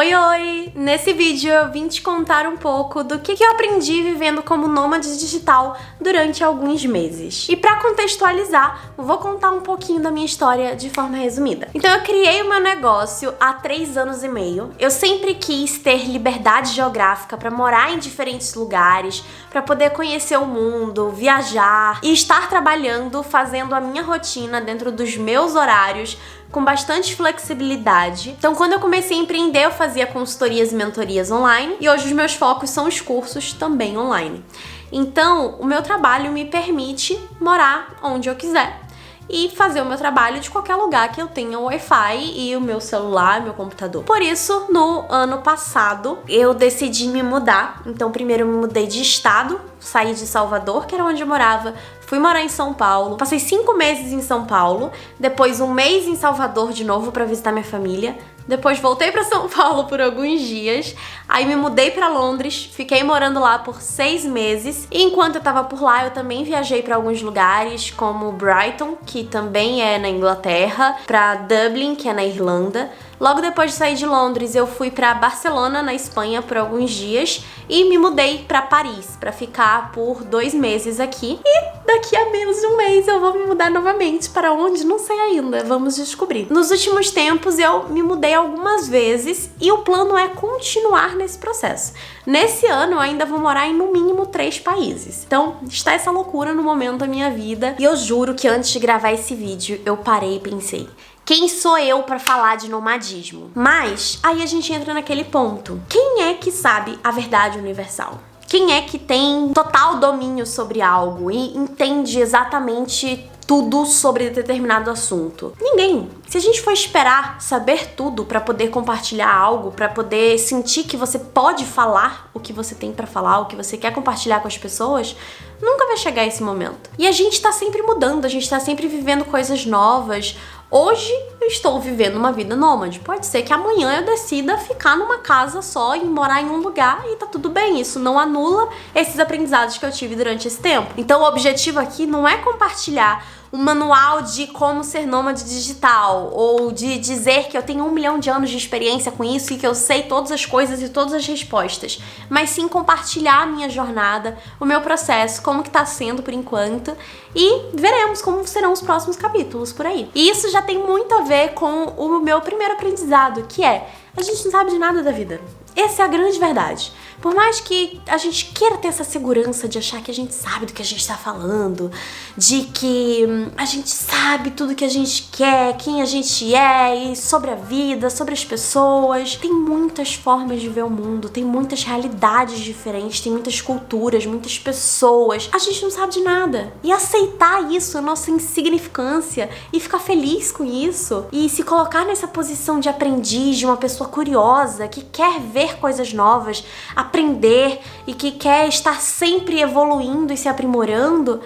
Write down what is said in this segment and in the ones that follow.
Oi, oi! Nesse vídeo eu vim te contar um pouco do que eu aprendi vivendo como nômade digital durante alguns meses. E pra contextualizar, vou contar um pouquinho da minha história de forma resumida. Então eu criei o meu negócio há 3 anos e meio. Eu sempre quis ter liberdade geográfica pra morar em diferentes lugares, pra poder conhecer o mundo, viajar e estar trabalhando, fazendo a minha rotina dentro dos meus horários, com bastante flexibilidade. Então, quando eu comecei a empreender, eu fazia consultorias e mentorias online e hoje os meus focos são os cursos também online. Então, o meu trabalho me permite morar onde eu quiser e fazer o meu trabalho de qualquer lugar que eu tenha o Wi-Fi e o meu celular, meu computador. Por isso, no ano passado, eu decidi me mudar. Então, primeiro eu me mudei de estado, saí de Salvador, que era onde eu morava, fui morar em São Paulo, passei 5 meses em São Paulo, depois 1 mês em Salvador de novo pra visitar minha família, depois voltei pra São Paulo por alguns dias, aí me mudei pra Londres, fiquei morando lá por 6 meses, e enquanto eu tava por lá eu também viajei pra alguns lugares, como Brighton, que também é na Inglaterra, pra Dublin, que é na Irlanda. Logo depois de sair de Londres, eu fui pra Barcelona, na Espanha, por alguns dias e me mudei pra Paris, pra ficar por 2 meses aqui. E daqui a menos de 1 mês eu vou me mudar novamente. Para onde? Não sei ainda, vamos descobrir. Nos últimos tempos eu me mudei algumas vezes e o plano é continuar nesse processo. Nesse ano eu ainda vou morar em no mínimo 3 países. Então está essa loucura no momento da minha vida e eu juro que antes de gravar esse vídeo eu parei e pensei: quem sou eu pra falar de nomadismo? Mas aí a gente entra naquele ponto. Quem é que sabe a verdade universal? Quem é que tem total domínio sobre algo e entende exatamente tudo sobre determinado assunto? Ninguém. Se a gente for esperar saber tudo pra poder compartilhar algo, pra poder sentir que você pode falar o que você tem pra falar, o que você quer compartilhar com as pessoas, nunca vai chegar esse momento. E a gente tá sempre mudando, a gente tá sempre vivendo coisas novas. Hoje eu estou vivendo uma vida nômade. Pode ser que amanhã eu decida ficar numa casa só e morar em um lugar e tá tudo bem. Isso não anula esses aprendizados que eu tive durante esse tempo. Então o objetivo aqui não é compartilhar um manual de como ser nômade digital ou de dizer que eu tenho 1 milhão de anos de experiência com isso e que eu sei todas as coisas e todas as respostas, mas sim compartilhar a minha jornada, o meu processo, como que tá sendo por enquanto, e veremos como serão os próximos capítulos por aí. E isso já tem muito a ver com o meu primeiro aprendizado, que é: a gente não sabe de nada da vida. Essa é a grande verdade. Por mais que a gente queira ter essa segurança de achar que a gente sabe do que a gente tá falando, de que a gente sabe tudo que a gente quer, quem a gente é, e sobre a vida, sobre as pessoas, tem muitas formas de ver o mundo, tem muitas realidades diferentes, tem muitas culturas, muitas pessoas. A gente não sabe de nada. E aceitar isso, a nossa insignificância, e ficar feliz com isso, e se colocar nessa posição de aprendiz, de uma pessoa curiosa, que quer ver coisas novas, aprender e que quer estar sempre evoluindo e se aprimorando,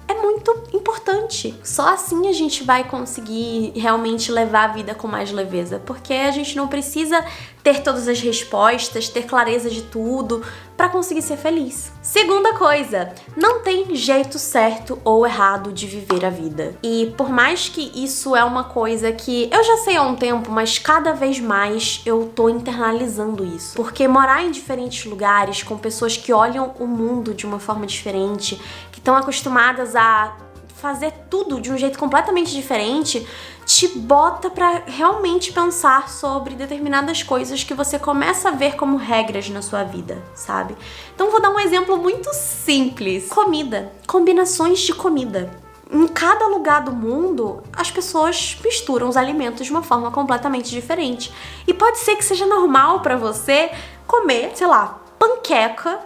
é muito importante. Só assim a gente vai conseguir realmente levar a vida com mais leveza, porque a gente não precisa ter todas as respostas, ter clareza de tudo pra conseguir ser feliz. Segunda coisa, não tem jeito certo ou errado de viver a vida. E por mais que isso é uma coisa que eu já sei há um tempo, mas cada vez mais eu tô internalizando isso. Porque morar em diferentes lugares com pessoas que olham o mundo de uma forma diferente, que estão acostumadas a fazer tudo de um jeito completamente diferente, te bota pra realmente pensar sobre determinadas coisas que você começa a ver como regras na sua vida, sabe? Então vou dar um exemplo muito simples. Comida. Combinações de comida. Em cada lugar do mundo, as pessoas misturam os alimentos de uma forma completamente diferente. E pode ser que seja normal pra você comer, sei lá, panqueca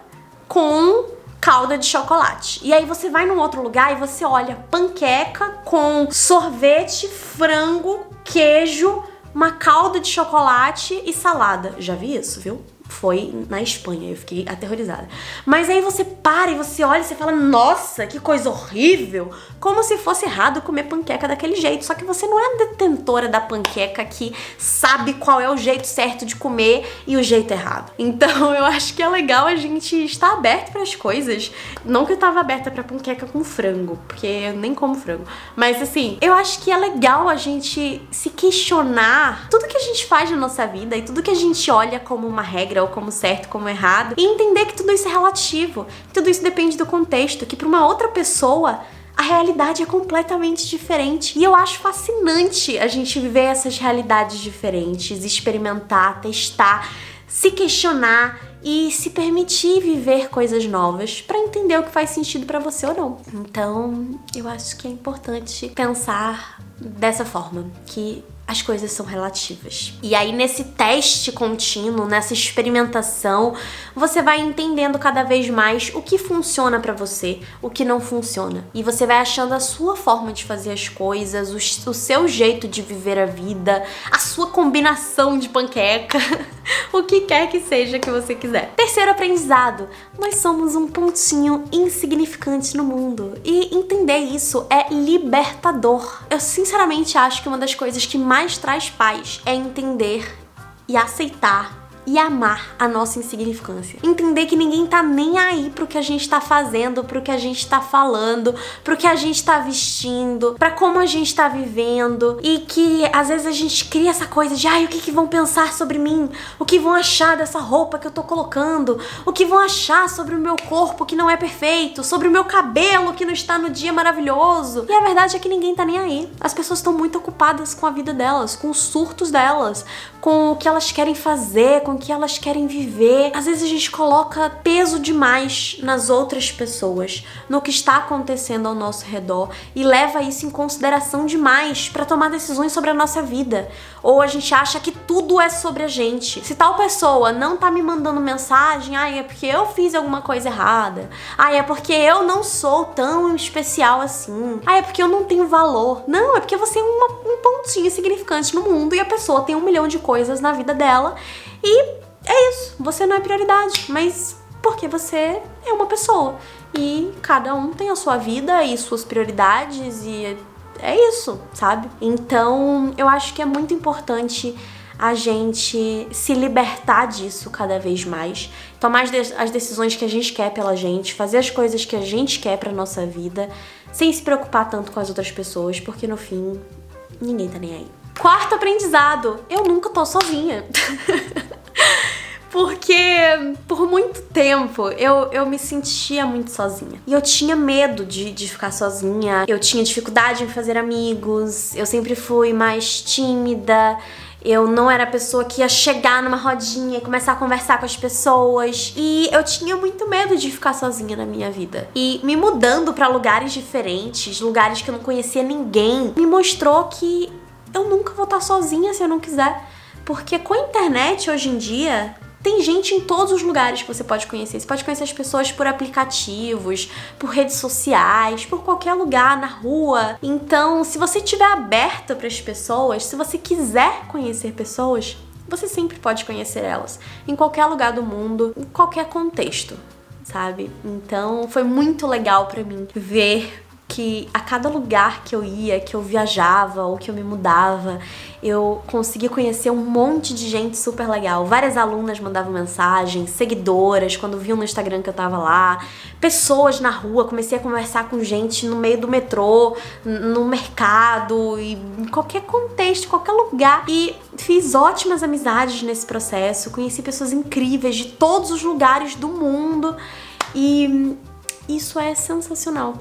com calda de chocolate. E aí você vai num outro lugar e você olha panqueca com sorvete, frango, queijo, uma calda de chocolate e salada. Já vi isso, viu? foi na Espanha, eu fiquei aterrorizada. Mas aí você para e você olha e você fala, nossa, que coisa horrível, como se fosse errado comer panqueca daquele jeito, só que você não é a detentora da panqueca que sabe qual é o jeito certo de comer e o jeito errado. Então eu acho que é legal a gente estar aberto para as coisas, não que eu tava aberta pra panqueca com frango, porque eu nem como frango, mas assim, eu acho que é legal a gente se questionar tudo que a gente faz na nossa vida e tudo que a gente olha como uma regra ou como certo, como errado, e entender que tudo isso é relativo, que tudo isso depende do contexto, que para uma outra pessoa a realidade é completamente diferente. E eu acho fascinante a gente viver essas realidades diferentes, experimentar, testar, se questionar e se permitir viver coisas novas para entender o que faz sentido para você ou não. Então, eu acho que é importante pensar dessa forma, que as coisas são relativas. E aí, nesse teste contínuo, nessa experimentação, você vai entendendo cada vez mais o que funciona pra você, o que não funciona. E você vai achando a sua forma de fazer as coisas, o seu jeito de viver a vida, a sua combinação de panqueca, o que quer que seja que você quiser. Terceiro aprendizado, nós somos um pontinho insignificante no mundo. E entender isso é libertador. Eu sinceramente acho que uma das coisas que mais traz paz é entender e aceitar e amar a nossa insignificância. Entender que ninguém tá nem aí pro que a gente tá fazendo, pro que a gente tá falando, pro que a gente tá vestindo, pra como a gente tá vivendo, e que às vezes a gente cria essa coisa de ai, o que vão pensar sobre mim? O que vão achar dessa roupa que eu tô colocando? O que vão achar sobre o meu corpo que não é perfeito? Sobre o meu cabelo que não está no dia maravilhoso? E a verdade é que ninguém tá nem aí. As pessoas estão muito ocupadas com a vida delas, com os surtos delas, com o que elas querem fazer, com o que elas querem viver. Às vezes a gente coloca peso demais nas outras pessoas, no que está acontecendo ao nosso redor, e leva isso em consideração demais para tomar decisões sobre a nossa vida. Ou a gente acha que tudo é sobre a gente. Se tal pessoa não tá me mandando mensagem, ai, é porque eu fiz alguma coisa errada. Ai, é porque eu não sou tão especial assim. Ai, é porque eu não tenho valor. Não, é porque você é um pontinho insignificante no mundo e a pessoa tem 1 milhão de coisas na vida dela. E é isso, você não é prioridade, mas porque você é uma pessoa. E cada um tem a sua vida e suas prioridades e é isso, sabe? Então, eu acho que é muito importante a gente se libertar disso cada vez mais, tomar as decisões que a gente quer pela gente, fazer as coisas que a gente quer pra nossa vida, sem se preocupar tanto com as outras pessoas, porque no fim, ninguém tá nem aí. Quarto aprendizado, eu nunca tô sozinha. Porque por muito tempo eu me sentia muito sozinha. E eu tinha medo de ficar sozinha. Eu tinha dificuldade em fazer amigos. Eu sempre fui mais tímida. Eu não era a pessoa que ia chegar numa rodinha e começar a conversar com as pessoas. E eu tinha muito medo de ficar sozinha na minha vida. E me mudando pra lugares diferentes, lugares que eu não conhecia ninguém, me mostrou que eu nunca vou estar sozinha se eu não quiser. Porque com a internet hoje em dia, tem gente em todos os lugares que você pode conhecer. Você pode conhecer as pessoas por aplicativos, por redes sociais, por qualquer lugar, na rua. Então, se você estiver aberta para as pessoas, se você quiser conhecer pessoas, você sempre pode conhecer elas. Em qualquer lugar do mundo, em qualquer contexto, sabe? Então, foi muito legal para mim ver que a cada lugar que eu ia, que eu viajava ou que eu me mudava, eu conseguia conhecer um monte de gente super legal. Várias alunas mandavam mensagens, seguidoras, quando viam no Instagram que eu tava lá, pessoas na rua, comecei a conversar com gente no meio do metrô, no mercado, e em qualquer contexto, qualquer lugar. E fiz ótimas amizades nesse processo, conheci pessoas incríveis de todos os lugares do mundo, e isso é sensacional.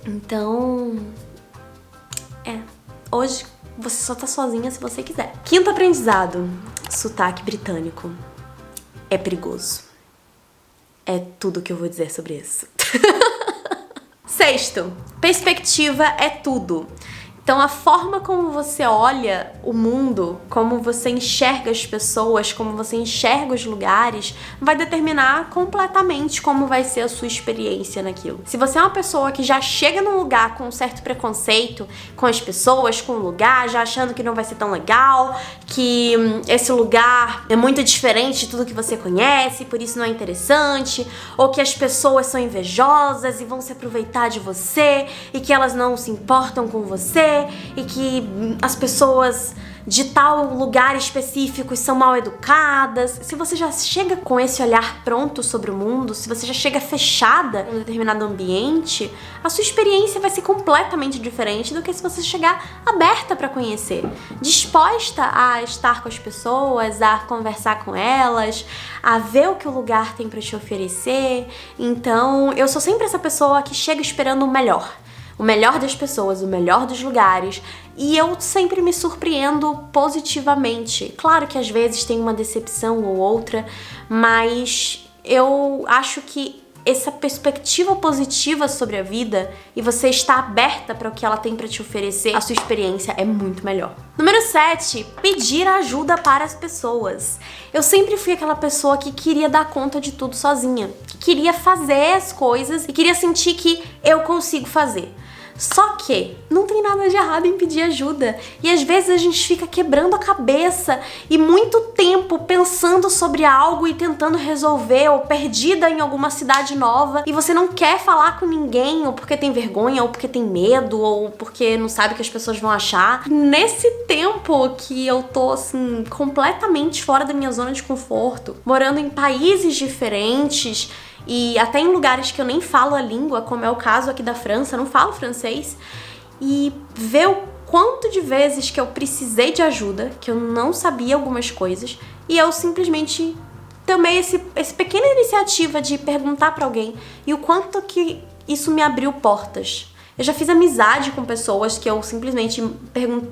Então, hoje você só tá sozinha se você quiser. Quinto aprendizado, sotaque britânico é perigoso. É tudo que eu vou dizer sobre isso. Sexto, perspectiva é tudo. Então a forma como você olha o mundo, como você enxerga as pessoas, como você enxerga os lugares, vai determinar completamente como vai ser a sua experiência naquilo. Se você é uma pessoa que já chega num lugar com um certo preconceito com as pessoas, com o lugar, já achando que não vai ser tão legal, que esse lugar é muito diferente de tudo que você conhece, por isso não é interessante, ou que as pessoas são invejosas e vão se aproveitar de você, e que elas não se importam com você, e que as pessoas de tal lugar específico são mal educadas. Se você já chega com esse olhar pronto sobre o mundo, se você já chega fechada em um determinado ambiente, a sua experiência vai ser completamente diferente do que se você chegar aberta para conhecer, disposta a estar com as pessoas, a conversar com elas, a ver o que o lugar tem para te oferecer. Então, eu sou sempre essa pessoa que chega esperando o melhor das pessoas, o melhor dos lugares, e eu sempre me surpreendo positivamente. Claro que às vezes tem uma decepção ou outra, mas eu acho que essa perspectiva positiva sobre a vida e você estar aberta para o que ela tem para te oferecer, a sua experiência é muito melhor. Número 7, pedir ajuda para as pessoas. Eu sempre fui aquela pessoa que queria dar conta de tudo sozinha, que queria fazer as coisas e queria sentir que eu consigo fazer. Só que não tem nada de errado em pedir ajuda. E às vezes a gente fica quebrando a cabeça e muito tempo pensando sobre algo e tentando resolver, ou perdida em alguma cidade nova, e você não quer falar com ninguém, ou porque tem vergonha, ou porque tem medo, ou porque não sabe o que as pessoas vão achar. Nesse tempo que eu tô assim completamente fora da minha zona de conforto, morando em países diferentes, e até em lugares que eu nem falo a língua, como é o caso aqui da França, eu não falo francês, e ver o quanto de vezes que eu precisei de ajuda, que eu não sabia algumas coisas, e eu simplesmente tomei esse pequena iniciativa de perguntar pra alguém, e o quanto que isso me abriu portas. Eu já fiz amizade com pessoas que eu simplesmente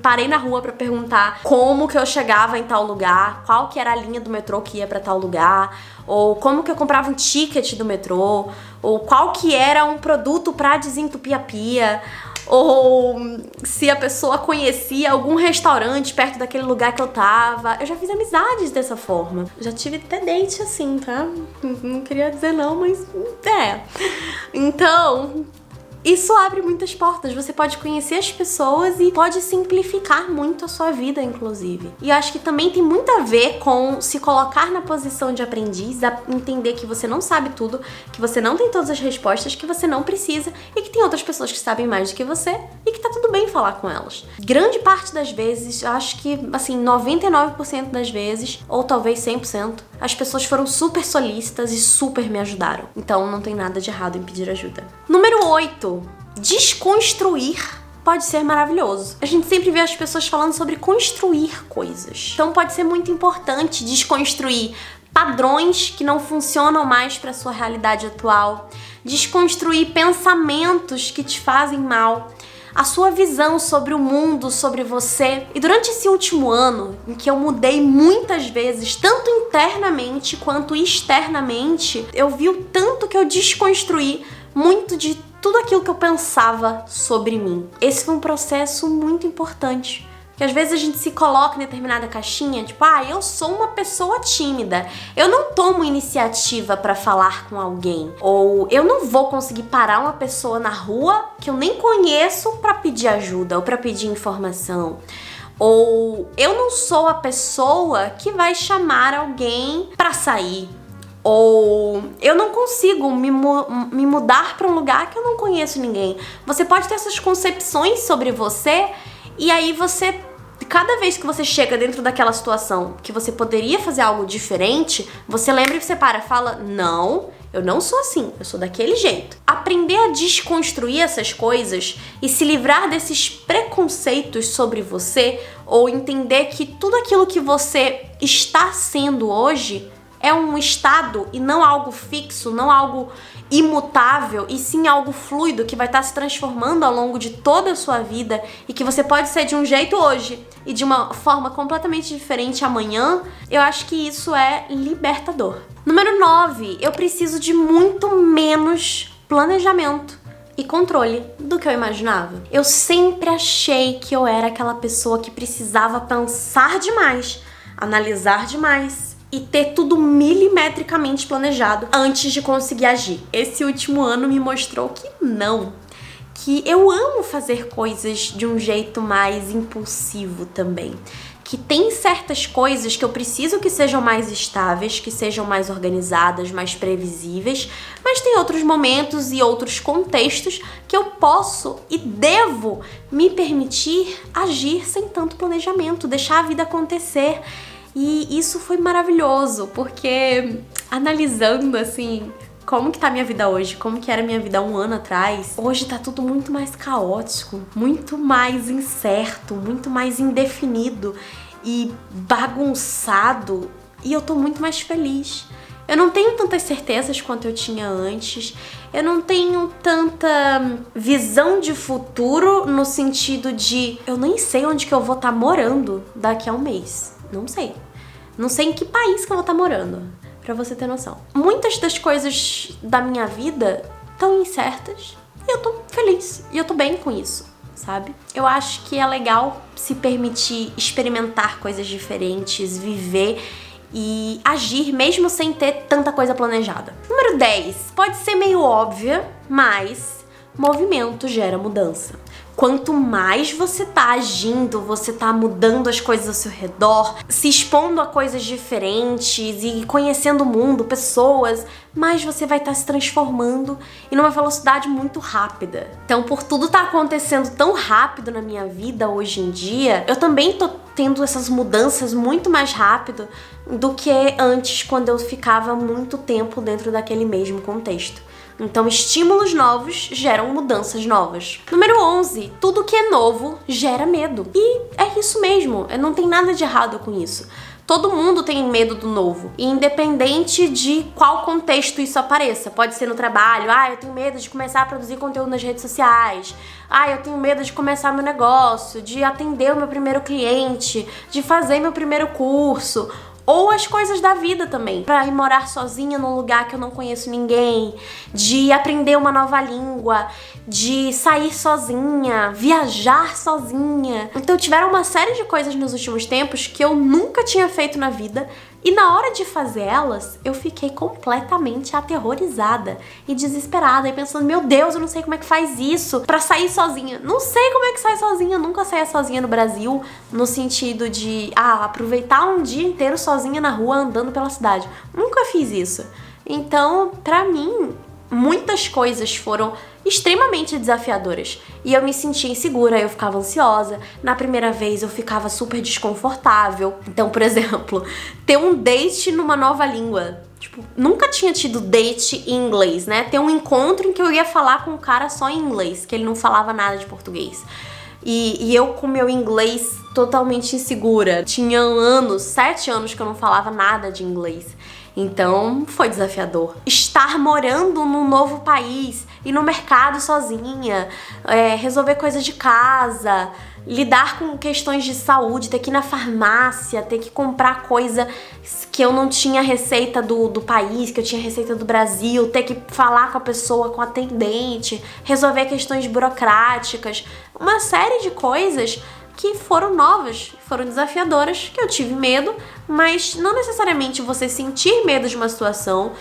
parei na rua pra perguntar como que eu chegava em tal lugar, qual que era a linha do metrô que ia pra tal lugar, ou como que eu comprava um ticket do metrô, ou qual que era um produto pra desentupir a pia, ou se a pessoa conhecia algum restaurante perto daquele lugar que eu tava. Eu já fiz amizades dessa forma. Já tive até date assim, tá? Não queria dizer não, mas é. Então, isso abre muitas portas, você pode conhecer as pessoas e pode simplificar muito a sua vida, inclusive. E eu acho que também tem muito a ver com se colocar na posição de aprendiz, a entender que você não sabe tudo, que você não tem todas as respostas, que você não precisa e que tem outras pessoas que sabem mais do que você e que tá tudo bem falar com elas. Grande parte das vezes, eu acho que, assim, 99% das vezes, ou talvez 100%, as pessoas foram super solícitas e super me ajudaram. Então não tem nada de errado em pedir ajuda. Número 8. Desconstruir pode ser maravilhoso. A gente sempre vê as pessoas falando sobre construir coisas. Então pode ser muito importante desconstruir padrões que não funcionam mais para sua realidade atual, desconstruir pensamentos que te fazem mal, a sua visão sobre o mundo, sobre você. E durante esse último ano, em que eu mudei muitas vezes, tanto internamente quanto externamente, eu vi o tanto que eu desconstruí muito de tudo aquilo que eu pensava sobre mim. Esse foi um processo muito importante. Que às vezes a gente se coloca em determinada caixinha, tipo, eu sou uma pessoa tímida, eu não tomo iniciativa pra falar com alguém, ou eu não vou conseguir parar uma pessoa na rua que eu nem conheço pra pedir ajuda ou pra pedir informação, ou eu não sou a pessoa que vai chamar alguém pra sair, ou eu não consigo me mudar pra um lugar que eu não conheço ninguém. Você pode ter essas concepções sobre você, e aí você, cada vez que você chega dentro daquela situação que você poderia fazer algo diferente, você lembra e você fala, não, eu não sou assim, eu sou daquele jeito. Aprender a desconstruir essas coisas e se livrar desses preconceitos sobre você, ou entender que tudo aquilo que você está sendo hoje é um estado e não algo fixo, não algo imutável, e sim algo fluido que vai estar se transformando ao longo de toda a sua vida, e que você pode ser de um jeito hoje e de uma forma completamente diferente amanhã. Eu acho que isso é libertador. Número 9, eu preciso de muito menos planejamento e controle do que eu imaginava. Eu sempre achei que eu era aquela pessoa que precisava pensar demais, analisar demais e ter tudo milimetricamente planejado antes de conseguir agir. Esse último ano me mostrou que não. Que eu amo fazer coisas de um jeito mais impulsivo também. Que tem certas coisas que eu preciso que sejam mais estáveis, que sejam mais organizadas, mais previsíveis, mas tem outros momentos e outros contextos que eu posso e devo me permitir agir sem tanto planejamento, deixar a vida acontecer. E isso foi maravilhoso, porque analisando assim como que tá a minha vida hoje, como que era a minha vida 1 ano atrás, hoje tá tudo muito mais caótico, muito mais incerto, muito mais indefinido e bagunçado, e eu tô muito mais feliz. Eu não tenho tantas certezas quanto eu tinha antes, eu não tenho tanta visão de futuro no sentido de eu nem sei onde que eu vou estar morando daqui a um mês, não sei. Não sei em que país que eu vou estar morando, pra você ter noção. Muitas das coisas da minha vida estão incertas e eu tô feliz, e eu tô bem com isso, sabe? Eu acho que é legal se permitir experimentar coisas diferentes, viver e agir mesmo sem ter tanta coisa planejada. Número 10. Pode ser meio óbvia, mas movimento gera mudança. Quanto mais você tá agindo, você tá mudando as coisas ao seu redor, se expondo a coisas diferentes e conhecendo o mundo, pessoas, mais você vai estar se transformando e numa velocidade muito rápida. Então, por tudo tá acontecendo tão rápido na minha vida hoje em dia, eu também tô tendo essas mudanças muito mais rápido do que antes, quando eu ficava muito tempo dentro daquele mesmo contexto. Então, estímulos novos geram mudanças novas. Número 11. Tudo que é novo gera medo. E é isso mesmo, não tem nada de errado com isso. Todo mundo tem medo do novo, independente de qual contexto isso apareça. Pode ser no trabalho, eu tenho medo de começar a produzir conteúdo nas redes sociais. Eu tenho medo de começar meu negócio, de atender o meu primeiro cliente, de fazer meu primeiro curso. Ou as coisas da vida também, pra ir morar sozinha num lugar que eu não conheço ninguém, de aprender uma nova língua, de sair sozinha, viajar sozinha. Então tiveram uma série de coisas nos últimos tempos que eu nunca tinha feito na vida, e na hora de fazer elas, eu fiquei completamente aterrorizada e desesperada, e pensando, meu Deus, eu não sei como é que faz isso pra sair sozinha. Não sei como é que sai sozinha, nunca saía sozinha no Brasil, no sentido de, aproveitar um dia inteiro sozinha na rua, andando pela cidade. Nunca fiz isso. Então, pra mim, muitas coisas foram extremamente desafiadoras. E eu me sentia insegura, eu ficava ansiosa. Na primeira vez eu ficava super desconfortável. Então, por exemplo, ter um date numa nova língua. Nunca tinha tido date em inglês, né? Ter um encontro em que eu ia falar com um cara só em inglês, que ele não falava nada de português. E eu com meu inglês totalmente insegura. Tinha 7 anos que eu não falava nada de inglês. Então, foi desafiador. Estar morando num novo país, ir no mercado sozinha, resolver coisas de casa, lidar com questões de saúde, ter que ir na farmácia, ter que comprar coisa que eu não tinha receita do país, que eu tinha receita do Brasil, ter que falar com a pessoa, com a atendente, resolver questões burocráticas, uma série de coisas que foram novas, foram desafiadoras, que eu tive medo, mas não necessariamente você sentir medo de uma situação,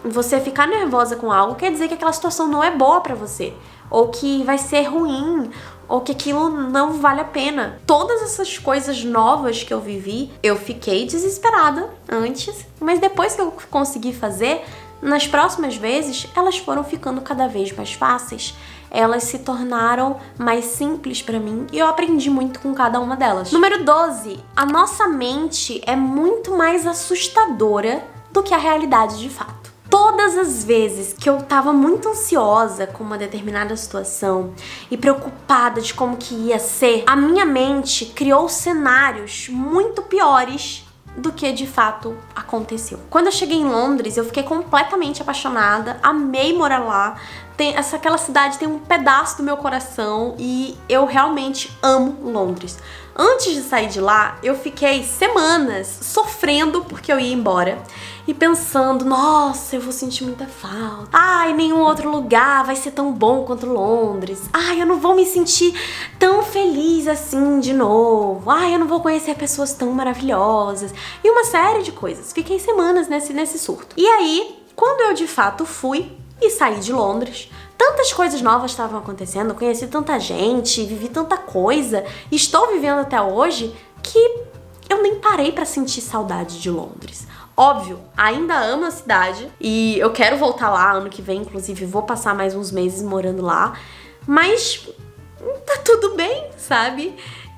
você ficar nervosa com algo, quer dizer que aquela situação não é boa pra você, ou que vai ser ruim, ou que aquilo não vale a pena. Todas essas coisas novas que eu vivi, eu fiquei desesperada antes, mas depois que eu consegui fazer, nas próximas vezes, elas foram ficando cada vez mais fáceis. Elas se tornaram mais simples pra mim e eu aprendi muito com cada uma delas. Número 12. A nossa mente é muito mais assustadora do que a realidade de fato. Todas as vezes que eu tava muito ansiosa com uma determinada situação e preocupada de como que ia ser, a minha mente criou cenários muito piores do que de fato aconteceu. Quando eu cheguei em Londres, eu fiquei completamente apaixonada, amei morar lá. Aquela cidade tem um pedaço do meu coração e eu realmente amo Londres. Antes de sair de lá, eu fiquei semanas sofrendo porque eu ia embora. e pensando, nossa, eu vou sentir muita falta. Ai, nenhum outro lugar vai ser tão bom quanto Londres. Ai, eu não vou me sentir tão feliz assim de novo. Ai, eu não vou conhecer pessoas tão maravilhosas. E uma série de coisas. Fiquei semanas nesse surto. E aí, quando eu de fato fui e saí de Londres, tantas coisas novas estavam acontecendo, conheci tanta gente, vivi tanta coisa, e estou vivendo até hoje, que eu nem parei pra sentir saudade de Londres. Óbvio, ainda amo a cidade e eu quero voltar lá ano que vem, inclusive vou passar mais uns meses morando lá, mas tá tudo bem, sabe?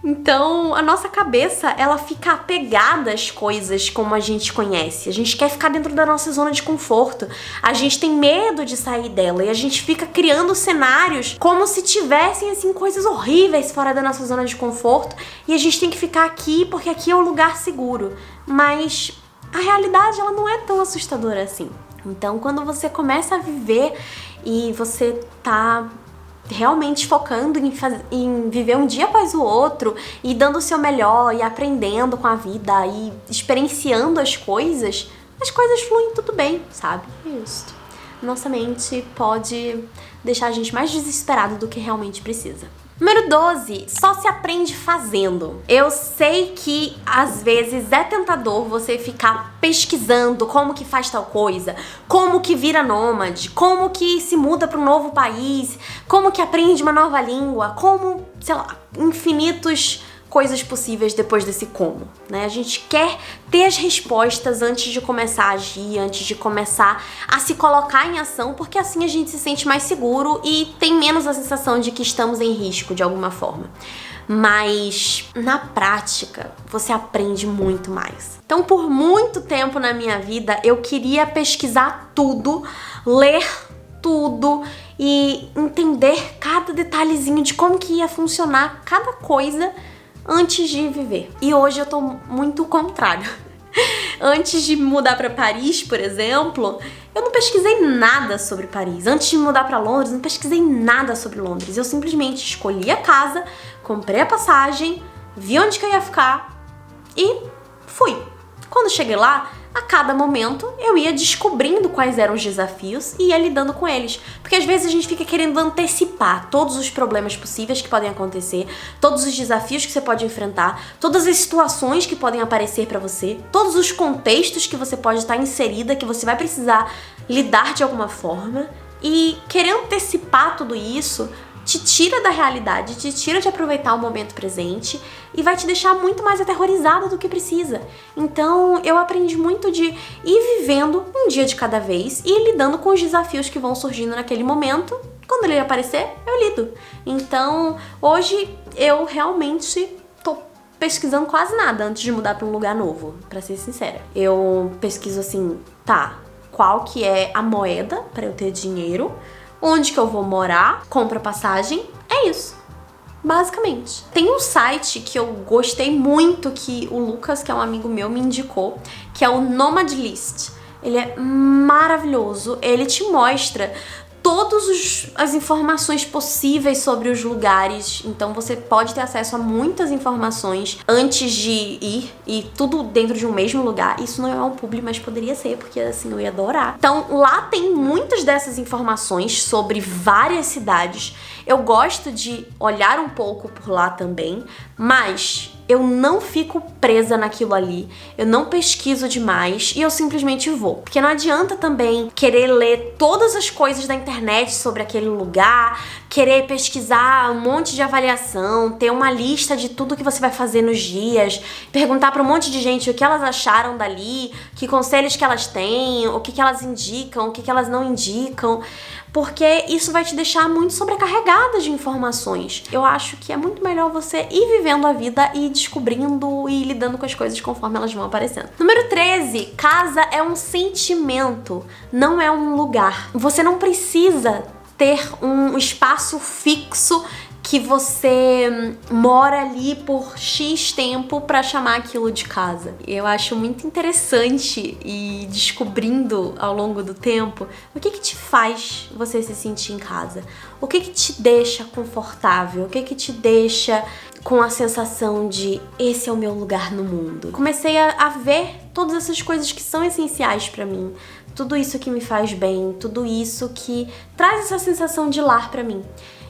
Então, a nossa cabeça, ela fica apegada às coisas como a gente conhece. A gente quer ficar dentro da nossa zona de conforto. A gente tem medo de sair dela e a gente fica criando cenários como se tivessem, assim, coisas horríveis fora da nossa zona de conforto e a gente tem que ficar aqui porque aqui é o lugar seguro. Mas a realidade, ela não é tão assustadora assim. Então, quando você começa a viver e você tá realmente focando em viver um dia após o outro e dando o seu melhor e aprendendo com a vida e experienciando as coisas fluem tudo bem, sabe? Isso. Nossa mente pode deixar a gente mais desesperado do que realmente precisa. Número 12, só se aprende fazendo. Eu sei que às vezes é tentador você ficar pesquisando como que faz tal coisa, como que vira nômade, como que se muda para um novo país, como que aprende uma nova língua, como, sei lá, infinitos coisas possíveis depois desse como, né? A gente quer ter as respostas antes de começar a agir, antes de começar a se colocar em ação, porque assim a gente se sente mais seguro e tem menos a sensação de que estamos em risco de alguma forma. Mas na prática você aprende muito mais. Então, por muito tempo na minha vida eu queria pesquisar tudo, ler tudo e entender cada detalhezinho de como que ia funcionar cada coisa antes de viver. E hoje eu tô muito o contrário. Antes de mudar pra Paris, por exemplo, eu não pesquisei nada sobre Paris. Antes de mudar pra Londres, não pesquisei nada sobre Londres. Eu simplesmente escolhi a casa, comprei a passagem, vi onde que eu ia ficar e fui. Quando cheguei lá, a cada momento eu ia descobrindo quais eram os desafios e ia lidando com eles. Porque às vezes a gente fica querendo antecipar todos os problemas possíveis que podem acontecer, todos os desafios que você pode enfrentar, todas as situações que podem aparecer pra você, todos os contextos que você pode estar inserida, que você vai precisar lidar de alguma forma. E querer antecipar tudo isso te tira da realidade, te tira de aproveitar o momento presente e vai te deixar muito mais aterrorizada do que precisa. Então eu aprendi muito de ir vivendo um dia de cada vez e ir lidando com os desafios que vão surgindo naquele momento. Quando ele aparecer, eu lido. Então hoje eu realmente tô pesquisando quase nada antes de mudar pra um lugar novo, pra ser sincera. Eu pesquiso assim, tá, qual que é a moeda pra eu ter dinheiro, onde que eu vou morar, compro a passagem, é isso, basicamente. Tem um site que eu gostei muito, que o Lucas, que é um amigo meu, me indicou, que é o Nomad List. Ele é maravilhoso, ele te mostra todas as informações possíveis sobre os lugares, então você pode ter acesso a muitas informações antes de ir, e tudo dentro de um mesmo lugar. Isso não é um publi, mas poderia ser, porque assim eu ia adorar. Então lá tem muitas dessas informações sobre várias cidades. Eu gosto de olhar um pouco por lá também, mas eu não fico presa naquilo ali, eu não pesquiso demais e eu simplesmente vou. Porque não adianta também querer ler todas as coisas da internet sobre aquele lugar, querer pesquisar um monte de avaliação, ter uma lista de tudo que você vai fazer nos dias, perguntar pra um monte de gente o que elas acharam dali, que conselhos que elas têm, o que elas indicam, o que elas não indicam, porque isso vai te deixar muito sobrecarregada de informações. Eu acho que é muito melhor você ir vivendo a vida e descobrindo e lidando com as coisas conforme elas vão aparecendo. Número 13, casa é um sentimento, não é um lugar. Você não precisa ter um espaço fixo que você mora ali por X tempo pra chamar aquilo de casa. Eu acho muito interessante e descobrindo ao longo do tempo o que te faz você se sentir em casa. O que te deixa confortável, o que te deixa com a sensação de esse é o meu lugar no mundo. Comecei a ver todas essas coisas que são essenciais pra mim, tudo isso que me faz bem, tudo isso que traz essa sensação de lar pra mim.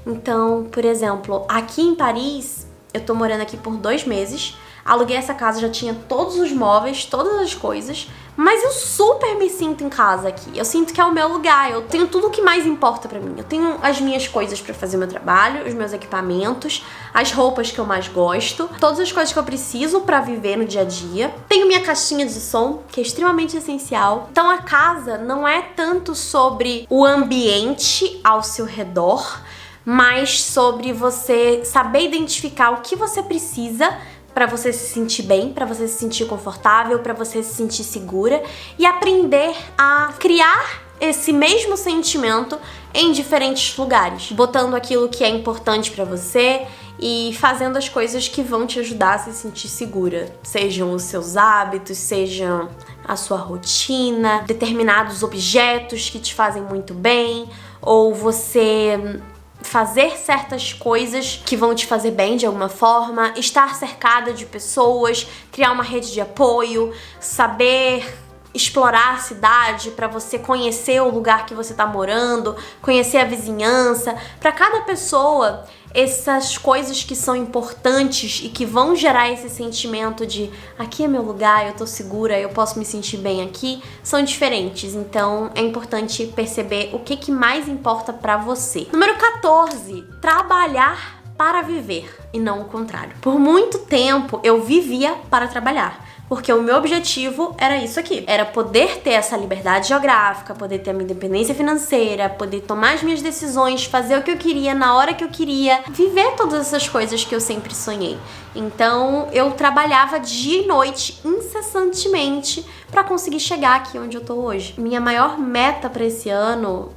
Então, por exemplo, aqui em Paris, eu tô morando aqui por 2 meses, aluguei essa casa, já tinha todos os móveis, todas as coisas, mas eu super me sinto em casa aqui. Eu sinto que é o meu lugar, eu tenho tudo o que mais importa pra mim. Eu tenho as minhas coisas pra fazer o meu trabalho, os meus equipamentos, as roupas que eu mais gosto, todas as coisas que eu preciso pra viver no dia a dia. Tenho minha caixinha de som, que é extremamente essencial. Então a casa não é tanto sobre o ambiente ao seu redor, mas sobre você saber identificar o que você precisa pra você se sentir bem, pra você se sentir confortável, pra você se sentir segura e aprender a criar esse mesmo sentimento em diferentes lugares, botando aquilo que é importante pra você e fazendo as coisas que vão te ajudar a se sentir segura, sejam os seus hábitos, sejam a sua rotina, determinados objetos que te fazem muito bem, ou você fazer certas coisas que vão te fazer bem de alguma forma, estar cercada de pessoas, criar uma rede de apoio, saber explorar a cidade para você conhecer o lugar que você tá morando, conhecer a vizinhança. Para cada pessoa, essas coisas que são importantes e que vão gerar esse sentimento de aqui é meu lugar, eu tô segura, eu posso me sentir bem aqui, são diferentes. Então é importante perceber o que mais importa pra você. Número 14, trabalhar para viver e não o contrário. Por muito tempo eu vivia para trabalhar, porque o meu objetivo era isso aqui, era poder ter essa liberdade geográfica, poder ter a minha independência financeira, poder tomar as minhas decisões, fazer o que eu queria na hora que eu queria, viver todas essas coisas que eu sempre sonhei. Então eu trabalhava dia e noite incessantemente para conseguir chegar aqui onde eu tô hoje. Minha maior meta para esse ano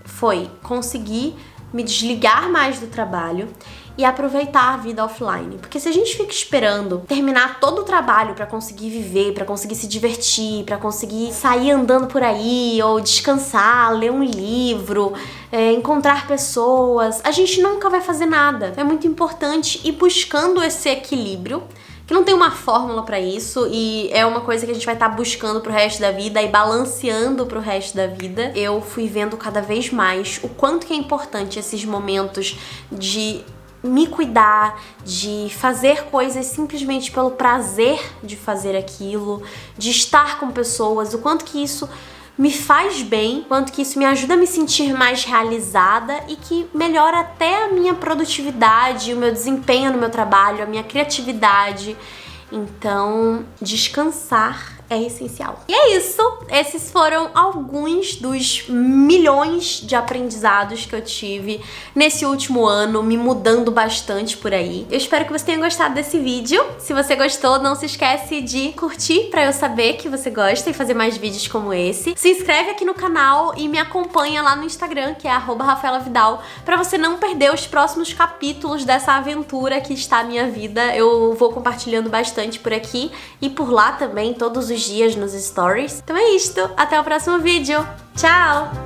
foi conseguir me desligar mais do trabalho e aproveitar a vida offline. Porque se a gente fica esperando terminar todo o trabalho pra conseguir viver, pra conseguir se divertir, pra conseguir sair andando por aí, ou descansar, ler um livro, encontrar pessoas, a gente nunca vai fazer nada. É muito importante ir buscando esse equilíbrio, que não tem uma fórmula pra isso e é uma coisa que a gente vai estar buscando pro resto da vida e balanceando pro resto da vida. Eu fui vendo cada vez mais o quanto que é importante esses momentos de me cuidar, de fazer coisas simplesmente pelo prazer de fazer aquilo, de estar com pessoas, o quanto que isso me faz bem, o quanto que isso me ajuda a me sentir mais realizada e que melhora até a minha produtividade, o meu desempenho no meu trabalho, a minha criatividade. Então, descansar é essencial. E é isso, esses foram alguns dos milhões de aprendizados que eu tive nesse último ano, me mudando bastante por aí. Eu espero que você tenha gostado desse vídeo. Se você gostou, não se esquece de curtir pra eu saber que você gosta e fazer mais vídeos como esse. Se inscreve aqui no canal e me acompanha lá no Instagram, que é @RafaelaVidal, pra você não perder os próximos capítulos dessa aventura que está a minha vida. Eu vou compartilhando bastante por aqui e por lá também, todos os dias nos stories. Então é isto, até o próximo vídeo. Tchau!